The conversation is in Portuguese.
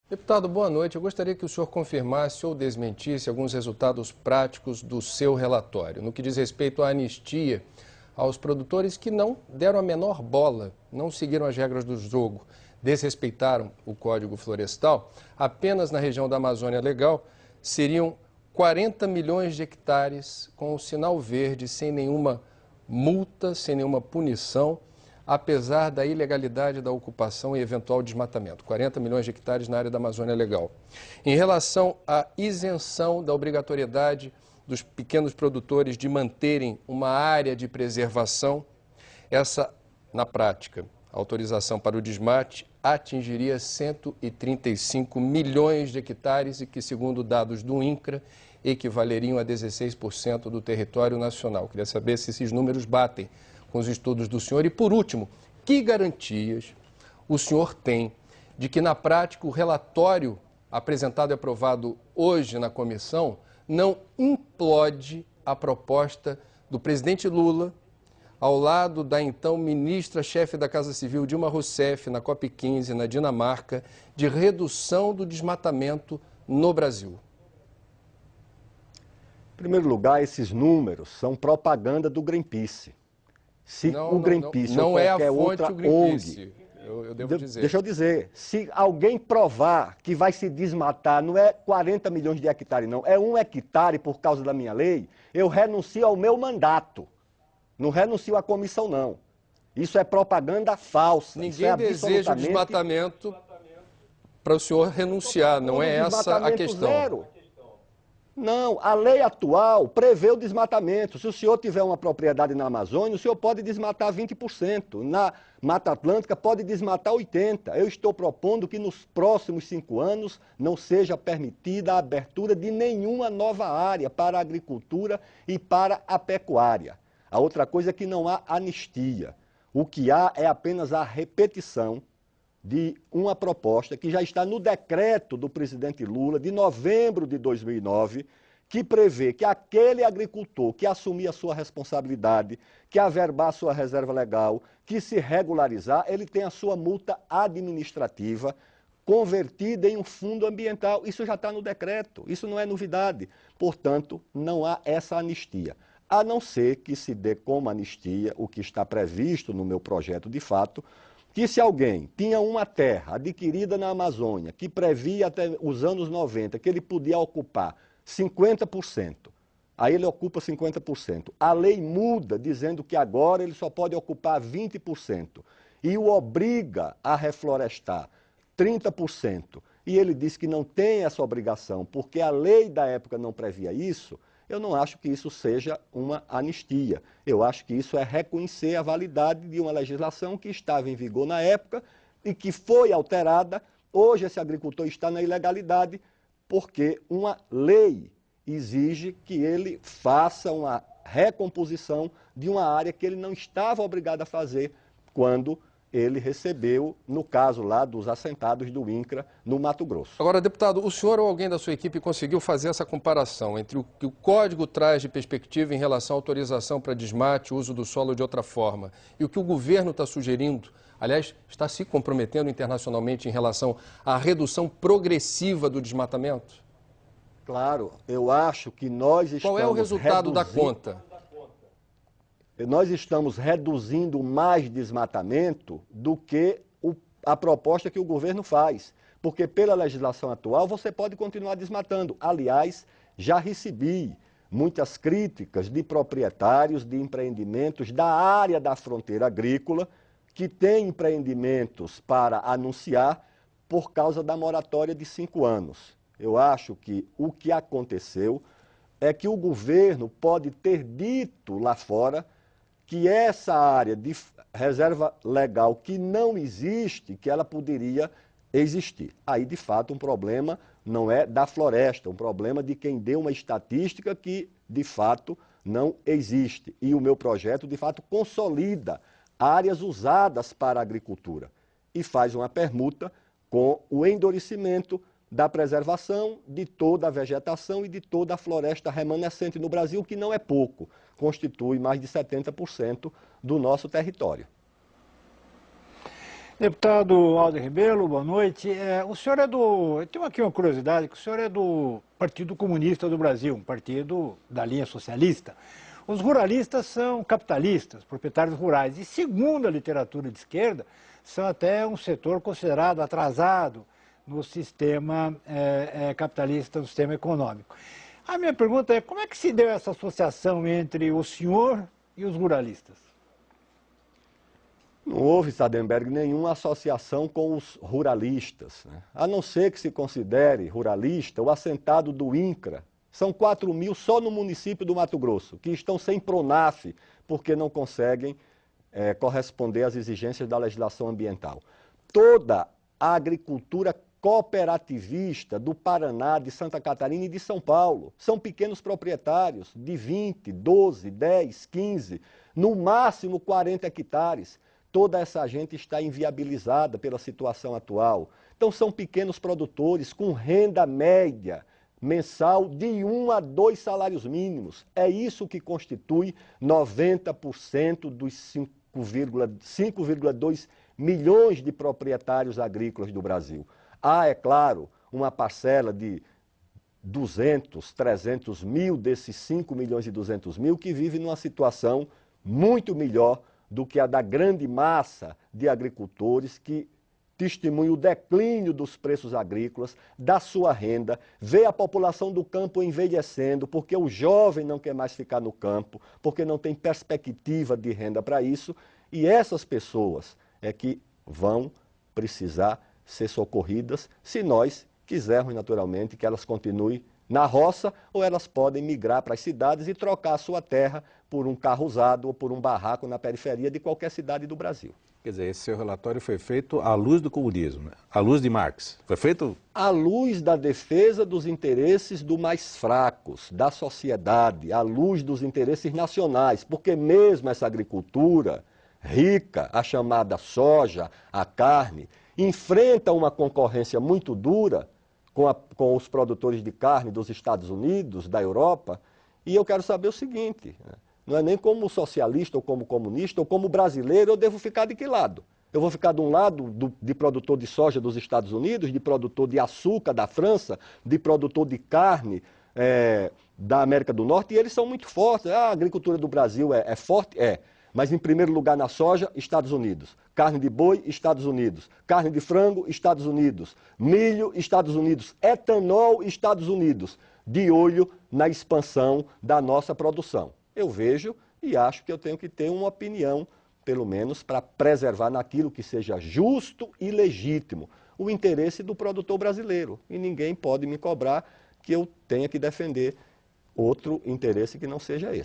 Deputado, boa noite. Eu gostaria que o senhor confirmasse ou desmentisse alguns resultados práticos do seu relatório, no que diz respeito à anistia aos produtores que não deram a menor bola, não seguiram as regras do jogo, desrespeitaram o Código Florestal. Apenas na região da Amazônia Legal seriam 40 milhões de hectares com o sinal verde, sem nenhuma multa, sem nenhuma punição, apesar da ilegalidade da ocupação e eventual desmatamento. 40 milhões de hectares na área da Amazônia Legal. Em relação à isenção da obrigatoriedade dos pequenos produtores de manterem uma área de preservação, essa, na prática, a autorização para o desmate atingiria 135 milhões de hectares e que, segundo dados do INCRA, equivaleriam a 16% do território nacional. Queria saber se esses números batem com os estudos do senhor. E, por último, que garantias o senhor tem de que, na prática, o relatório apresentado e aprovado hoje na comissão não implode a proposta do presidente Lula, ao lado da então ministra-chefe da Casa Civil, Dilma Rousseff, na COP15, na Dinamarca, de redução do desmatamento no Brasil? Em primeiro lugar, esses números são propaganda do Greenpeace. Se o Greenpeace ou qualquer outra ONG, eu devo dizer. Deixa eu dizer, se alguém provar que vai se desmatar, não é 40 milhões de hectares não, é 1 hectare por causa da minha lei, eu renuncio ao meu mandato. Não renuncio à comissão, não. Isso é propaganda falsa. Ninguém deseja o desmatamento para o senhor renunciar, não é essa a questão. Zero. Não, a lei atual prevê o desmatamento. Se o senhor tiver uma propriedade na Amazônia, o senhor pode desmatar 20%. Na Mata Atlântica pode desmatar 80%. Eu estou propondo que nos próximos 5 anos não seja permitida a abertura de nenhuma nova área para a agricultura e para a pecuária. A outra coisa é que não há anistia. O que há é apenas a repetição de uma proposta que já está no decreto do presidente Lula, de novembro de 2009, que prevê que aquele agricultor que assumir a sua responsabilidade, que averbar a sua reserva legal, que se regularizar, ele tem a sua multa administrativa convertida em um fundo ambiental. Isso já está no decreto, isso não é novidade. Portanto, não há essa anistia. A não ser que se dê como anistia o que está previsto no meu projeto de fato, que se alguém tinha uma terra adquirida na Amazônia, que previa até os anos 90, que ele podia ocupar 50%, aí ele ocupa 50%. A lei muda dizendo que agora ele só pode ocupar 20% e o obriga a reflorestar 30%. E ele diz que não tem essa obrigação porque a lei da época não previa isso. Eu não acho que isso seja uma anistia. Eu acho que isso é reconhecer a validade de uma legislação que estava em vigor na época e que foi alterada. Hoje esse agricultor está na ilegalidade porque uma lei exige que ele faça uma recomposição de uma área que ele não estava obrigado a fazer quando ele recebeu, no caso lá dos assentados do INCRA, no Mato Grosso. Agora, deputado, o senhor ou alguém da sua equipe conseguiu fazer essa comparação entre o que o Código traz de perspectiva em relação à autorização para desmate, uso do solo de outra forma, e o que o governo está sugerindo, aliás, está se comprometendo internacionalmente em relação à redução progressiva do desmatamento? Claro, eu acho que nós estamos Qual é o resultado da conta? Nós estamos reduzindo mais desmatamento do que a proposta que o governo faz. Porque pela legislação atual você pode continuar desmatando. Aliás, já recebi muitas críticas de proprietários de empreendimentos da área da fronteira agrícola que têm empreendimentos para anunciar por causa da moratória de 5 anos. Eu acho que o que aconteceu é que o governo pode ter dito lá fora que essa área de reserva legal que não existe, que ela poderia existir. Aí, de fato, um problema não é da floresta, um problema de quem deu uma estatística que, de fato, não existe. E o meu projeto, de fato, consolida áreas usadas para a agricultura e faz uma permuta com o endurecimento da preservação de toda a vegetação e de toda a floresta remanescente no Brasil, que não é pouco, constitui mais de 70% do nosso território. Deputado Alder Rebelo, boa noite. O senhor é do... Eu tenho aqui uma curiosidade, que o senhor é do Partido Comunista do Brasil, um partido da linha socialista. Os ruralistas são capitalistas, proprietários rurais, e segundo a literatura de esquerda, são até um setor considerado atrasado no sistema capitalista, no sistema econômico. A minha pergunta é, como é que se deu essa associação entre o senhor e os ruralistas? Não houve, Sardenberg, nenhuma associação com os ruralistas, né? A não ser que se considere ruralista o assentado do INCRA. São 4 mil só no município do Mato Grosso, que estão sem PRONAF, porque não conseguem corresponder às exigências da legislação ambiental. Toda a agricultura cooperativista do Paraná, de Santa Catarina e de São Paulo são pequenos proprietários de 20, 12, 10, 15, no máximo 40 hectares. Toda essa gente está inviabilizada pela situação atual. Então são pequenos produtores com renda média mensal de 1 a 2 salários mínimos. É isso que constitui 90% dos 5,2 milhões de proprietários agrícolas do Brasil. Há, é claro, uma parcela de 200, 300 mil desses 5 milhões e 200 mil que vive numa situação muito melhor do que a da grande massa de agricultores que testemunha o declínio dos preços agrícolas, da sua renda, vê a população do campo envelhecendo, porque o jovem não quer mais ficar no campo, porque não tem perspectiva de renda para isso, e essas pessoas é que vão precisar ser socorridas se nós quisermos, naturalmente, que elas continuem na roça, ou elas podem migrar para as cidades e trocar a sua terra por um carro usado ou por um barraco na periferia de qualquer cidade do Brasil. Quer dizer, esse seu relatório foi feito à luz do comunismo, né? À luz de Marx. Foi feito... À luz da defesa dos interesses dos mais fracos, da sociedade, à luz dos interesses nacionais, porque mesmo essa agricultura rica, a chamada soja, a carne, enfrenta uma concorrência muito dura com os produtores de carne dos Estados Unidos, da Europa, e eu quero saber o seguinte, né? Não é nem como socialista ou como comunista ou como brasileiro, eu devo ficar de que lado? Eu vou ficar de um lado de produtor de soja dos Estados Unidos, de produtor de açúcar da França, de produtor de carne da América do Norte, e eles são muito fortes. A agricultura do Brasil é forte? É. Mas em primeiro lugar na soja, Estados Unidos. Carne de boi, Estados Unidos. Carne de frango, Estados Unidos. Milho, Estados Unidos. Etanol, Estados Unidos. De olho na expansão da nossa produção. Eu vejo e acho que eu tenho que ter uma opinião, pelo menos para preservar naquilo que seja justo e legítimo o interesse do produtor brasileiro. E ninguém pode me cobrar que eu tenha que defender outro interesse que não seja esse.